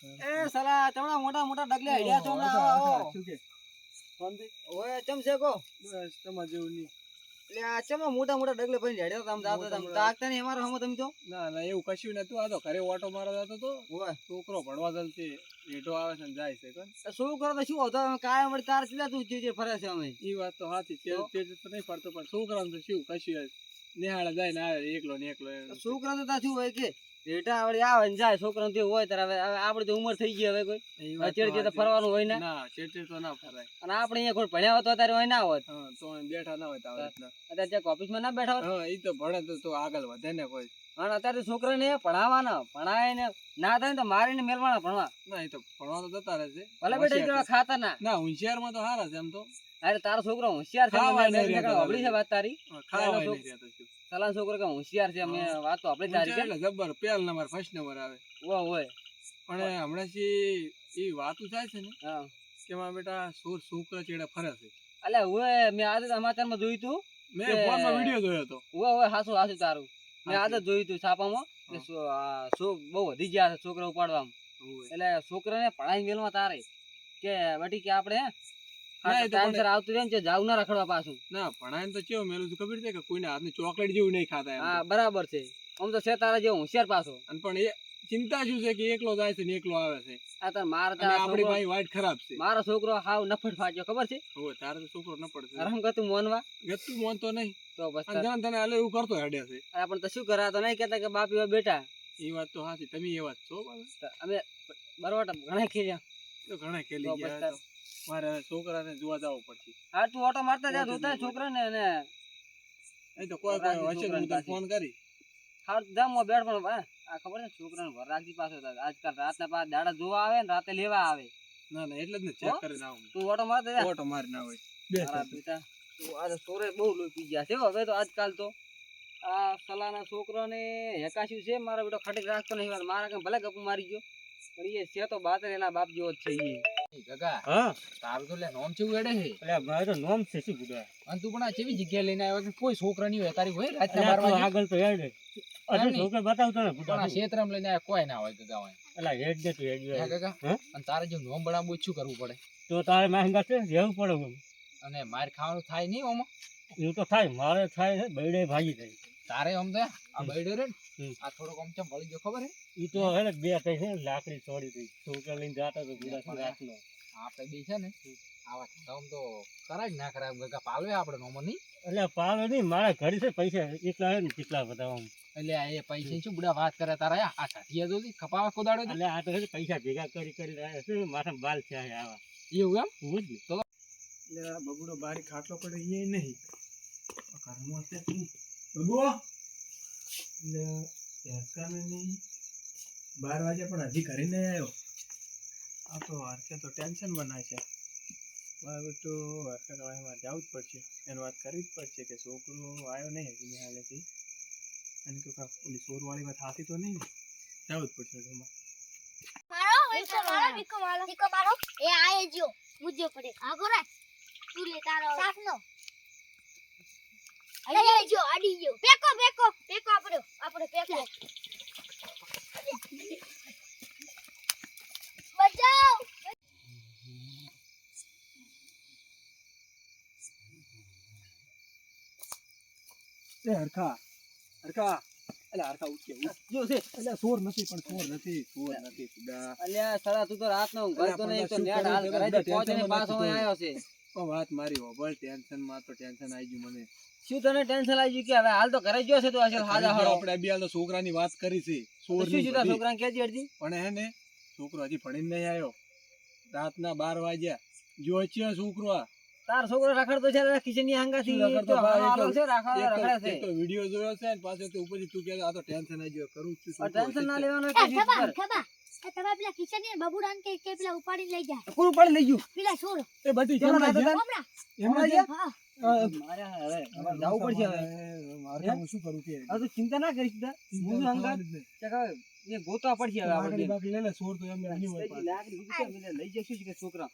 એ સાલા તમણા મોટા મોટા ડગલે હડ્યા છો ને આવો શું કે ઓય ચમ છે કો બસ તમાર જેવું નહીં. એટલે આ ચમ મોટા મોટા ડગલે ભરીને હડ્યા તમ જાતો તમ તાકતા નહીં અમારો હમો તમે તો ના ના એવું કશું નતું. આ તો ઘરે ઓટો મારવા જતો તો ઓય છોકરો ભણવા જલતી લેટો આવે છે ને જાય છે કોણ. શું કરો તો શું હોતો કાયમ વળી તાર સીધા તું જે ફરે છે અમે ઈ વાત તો સાચી છે. તે તો નહીં પડતો પણ છોકરાને તો શું કશું નિહાળે જાય ને આવે એકલો ને એકલો છોકરા તો તા શું હોય કે રેટા વળી આવે ને જાય છોકરા તે હોય ત્યારે હવે આપડી તો ઉંમર થઈ ગઈ હવે કોઈ ચેડ તો ફરવાનું હોય ને ના ચેડ તો ના ફરાય. અને આપણે અહીંયા કોઈ ભણ્યા હોત અત્યારે હોય ના હોત હા તો બેઠા ના હોય તો આવી રીતના. અત્યારે ત્યાં ઓફિસમાં ના બેઠા હોત હા ઈ તો ભણે તો આગળ વધે ને કોઈ. અને અત્યારે છોકરાને ભણાવવાના ભણાય ને ના થાય ને તો મારીને મેલવાના ભણવા ના એ તો ભણવા તો જતા રહે છે. ભલે બેટા ખાતા ના ના હોશિયારમાં તો સારા છે એમ તો. અરે તારો છોકરો હોશિયાર છે આપડી છે વાત તારી ખાવા નહીં રહેતો શું. સલાહ છોકરો કે હોશિયાર છે અમે વાત તો આપડે તારી એટલે જબર પહેલ નંબર ફર્સ્ટ નંબર આવે. હોય પણ હમણાં એ વાતું થાય છે ને હા કે મારા બેટા છોકરા ચેડા ફરે છે. અલે હોય મેં આજે સમાચારમાં જોયું તું મેં ફોનમાં વિડીયો જોયો હતો. હોય હાસુ હાસુ તારું મેં આજે જોયું તું છાપામાં કે બહુ વધી ગયા છે છોકરા ઉપાડવામાં. એટલે છોકરાને પઢાઈ મેલમાં તારે કે બટી કે આપણે આવતું રહે ને જાવ ના રખડવા પાછું. ના ભણાય તો કેવું મેલું તું ખબર છે કે કોઈને હાથની ચોકલેટ જેવું નહીં ખાતા. હા બરાબર છે આમ તો છે તારા જેવો હોશિયાર પાછો. અને પણ એ ચિંતા શું છે કે એકલો જાય છે ને એકલો આવે છે. આ તાર આપણી ભાઈ વાઈટ ખરાબ છે. મારો છોકરો હાવ નફટ ફાટ્યો ખબર છે. તારે તો છોકરો ન પડશે રમ ગતું મોનવા ગતું મોનતો નહીં તો બસ તને હાલે એવું કરતો હેડે છે. પણ તો શું કરા તો નહીં કેતા કે બાપ એવા બેટા. એ વાત તો સાચી તમે એ વાત છો અમે બરોબર ઘણા ખેલ્યા તો ઘણા ખેલી ગયા. મારે છોકરાને જોવા જવું પડશે. હા તું ઓટો મારતા જા જોતા છોકરાને ને એ તો કોઈ હશે હું તને ફોન કરી. હા જામ બેઠ પણ આ ખબર છે છોકરાને ઘર રાખી પાછો આજકાલ રાતના પાછા દાડા જોવા આવે ને રાતે લેવા આવે. ના ના એટલે જ ને ચેક કરીને આવું. તું ઓટો મારતા જા. ઓટો મારી ના હોય બેટા આ સોરે બહુ લોહી પી ગયા છે હવે તો આજકાલ તો આ સલાના છોકરાને હેકાશ્યું છે. મારો બેટો ખટીક રાખતો નહીં મારા કે ભલે ગપુ મારી ગયો પણ એ છે તો બાતર એના બાપ જેવો જ છે એ ગગા. હા તારું તો લે નોમ ચેવું એડે છે. એટલે મારો તો નોમ છે શું ગુડા. અને તું પણ આ કેવી જગ્યાએ લઈને આવ્યો કે કોઈ છોકરા નહીં હોય તારી હોય રાતના 12 વાગે આગળ તો હેડ અરે છોકરા બતાવતો ને ગુડા. આ ક્ષેત્રમાં લઈને આવ્યા કોઈ ના હોય ગગા હોય. એટલે હેડ દે તું હેડ. હા ગગા અને તારે જો નોમ બનાવવું શું કરવું પડે. તો તારે મહેંગા છે રહેવું પડે. અને માર ખાવાનું થાય નહીં ઓમાં. એવું તો થાય મારે થાય છે બૈડે ભાગી થાય તારે આમ તો આ બૈડે રે આ થોડોક આમ ચમ વળી ગયો ખબર હે. ઈ તો હે બે કઈ છે લાકડી છોડી દઈ છોકરા લઈને જાતા તો ગુડા રાખલો. આપણે બે છે ને આવા ધંધા તો કરાય ના કરાય ગગા પાલવે આપણે નોમો નહીં. એટલે પાલવે નહીં મારા ઘરે છે પૈસા એકલા હે ને કેટલા બધા આમ. એટલે એ પૈસા શું બુડા વાત કરે તારા આ કાઠિયા તો કપાવા કોદાડો. એટલે આ તો પૈસા ભેગા કરી રહ્યા છે માથા બાલ છે આવા એવું એમ હું જ તો એટલે આ બબુડો બારી ખાટલો પડે એ નહીં ઘરમાં છે બબુ. એટલે હેરકાને નહીં 12 વાગે પણ હજી ઘરે નહીં આવ્યો. આ તો હરકે તો ટેન્શન બનાવે છે. મારે બેટું હરકે તો એમાં જવું જ પડશે એને વાત કરવી જ પડશે કે છોકરો આવ્યો નહીં હજી મેં હાલેથી અને કે ઓલી ચોરવાળી વાત હાથી તો નહીં ને જવું જ પડશે ઘરમાં. એ આયે જો મુજ્જો પડે આગો રે તું લે તારો સાફનો અડી જો અડી જો પેકો પેકો પેકો આપણે પેકો બચાવ. એ હરખા હરખા એટલે હરખા ઉઠ જો છે. એટલે ચોર નથી પણ ચોર નથી સુદા. અલ્યા સડા તું તો રાત નો ઊંઘતો નહીં તો નેટ હાલ કરે છે પહોંચીને પાછો આવ્યો છે. વાત મારી હોબળ ટેન્શન માં તો ટેન્શન આવી ગયું મને. શું તને ટેન્શન આવી ગયું કે હવે હાલ તો ઘરે ગયો છે તું અસલ હાજા હાડો. આપણે બે હાલ તો છોકરાની વાત કરી છે શું શું છોકરાને કેજી અડજી પણ હે ને છોકરો હજી ભણીને નહીં આવ્યો. રાતના 12 વાગ્યા જો છે છોકરો. તાર છોકરો રખડતો છે કિચન ની હંગાથી રખડતો છે રખડે છે તો વિડિયો જોયો છે ને પાછો તો ઉપરથી તું કે આ તો ટેન્શન આવી ગયો કરું છું. ટેન્શન ના લેવાનું ખબા તમે પેલા કિચન ની બબુડાન કે પેલા ઉપાડી લઈ જાય. કોણ ઉપાડી લઈ ગયું પેલા છોડ એ બધી કેમ હમણાં હા મારે હવે જવું પડશે હવે. મારે શું કરું કે આ તો ચિંતા ના કરીશ હું હંગા ચકા એ ગોતવા પડશે હવે આપણે બાકી લે છોડ તો એમ નહીં હોય પાછું. લાકડી બીજી લઈ જશું કે છોકરા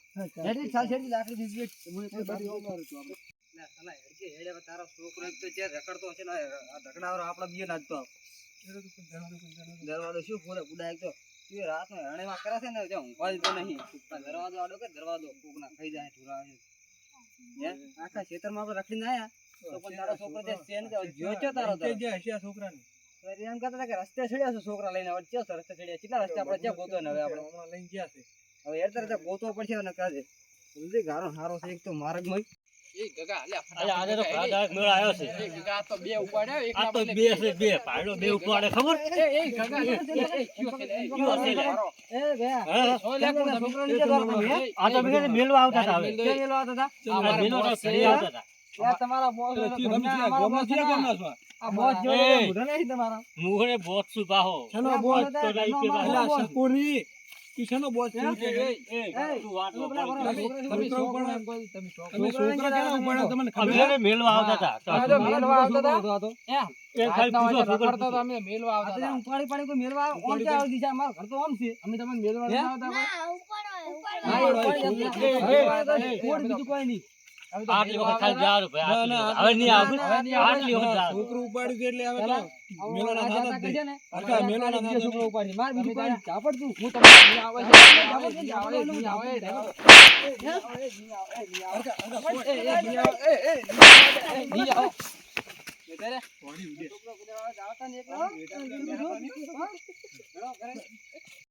હેડી સાલ હેડી લાકડી દીધી હું એટલે બધી મારું છું આપણે ના સલા હેડી હેડે તારો છોકરો એક તો જે રખડતો છે ને આ ઢકડાવરો આપડા બીએ નાખતો દરવાજો શું ફોરે બુડા એક તો તું રાતનો હેરણીમાં કરે છે ને જો ઊંઘવા જ તો નહીં આ દરવાજો આડો કે દરવાજો કોકના ખાઈ જાય ઢોરા આવે હે આખા ખેતરમાં આપણે રખડીને આયા તો પણ તારો છોકરો જે છે ને જોયો છે તારો તો જે હશે આ છોકરાને તો એમ કહેતા હતા કે રસ્તે ચડ્યા છો છોકરા લઈને હવે ચેસ રસ્તે ચડ્યા કેટલા રસ્તે આપણે ક્યાં ગોતો ને હવે આપણે હમણાં લઈને ગયા છે હવે યાર તારે ગોતવો પડશે ને કાજે જલ્દી ગારો હારો છે એક તો માર્ગમાં એ ગગા અલ્યા આજે તો ફળદાયક મેળો આવ્યો છે એ ગગા તો બે ઉપાડ્યો એક આ તો બે છે બે પાડો બે ઉપાડે ખબર એ ગગા કયો છે લે? એ ગયા હા? છોકરા નીચે દોડતો હે આ તો મેં મેળવા આવતા હતા હવે ક્યાં ગયેલો હતો તા? આ મેળો તો ઘરે આવતા હતા યાર તમારા બોસ આ બોસ જો એ. બુઢો નહીં તમારા મુહરે બોત છું પાહો શેનો આ બોસ બોસ તો હતા, લઈ ઘરનો કે મારો અલ્યા બોસ. સકોરી તું શેનો બોસ છું કે તું વાત નો પેલા બોલ. બરાબર. છોકરા છોકરા કેના ઉપાડ્યા તમને ખબર અમે મેળવા આવતા હતા તો આ તો મેળવા આવતા હતા. હતો. એ ખાલી પૂછો છોકરો કરતો તો અમે મેલવા આ આવતા તો હતા. જેમ ઉપાડી પાડી કોઈ મેળવા ઓમ ક્યાં આવી દીધા મારું ઘર તો ઓમ છે અમે તમને મેલવા હે? નતા આવતા કોઈ? ના ઉપાડો ઉપાડો હા, ઉપાડો, ઉપાડી ઉપાડો. જશે. એ, કોઈ બીજું કોઈ નહીં અમે તો આટલી મેલવા વખત ખાલી આવતા જાવ ભાઈ હવે નહીં આવું ના, ના, આટલી વખત જાવ છોકરું ઉપાડ્યું છે એટલે હવે તો પેલા મેલોના આ થતા જાતા જ કરજે નહીં. ને હરખા મેલોના બીજો થતા છોકરો ઉપાડી માર બીજું કોઈ નહીં. ઝાપડ તું હું તમને નહીં આવે છે, નહીં આવે, નહીં આવે, નહીં આવે, નહીં આવે. નહીં આવે. બેટા રે. છોકરો ગુજરાત જાવતા ને એકલા હો. ઘણો કરે.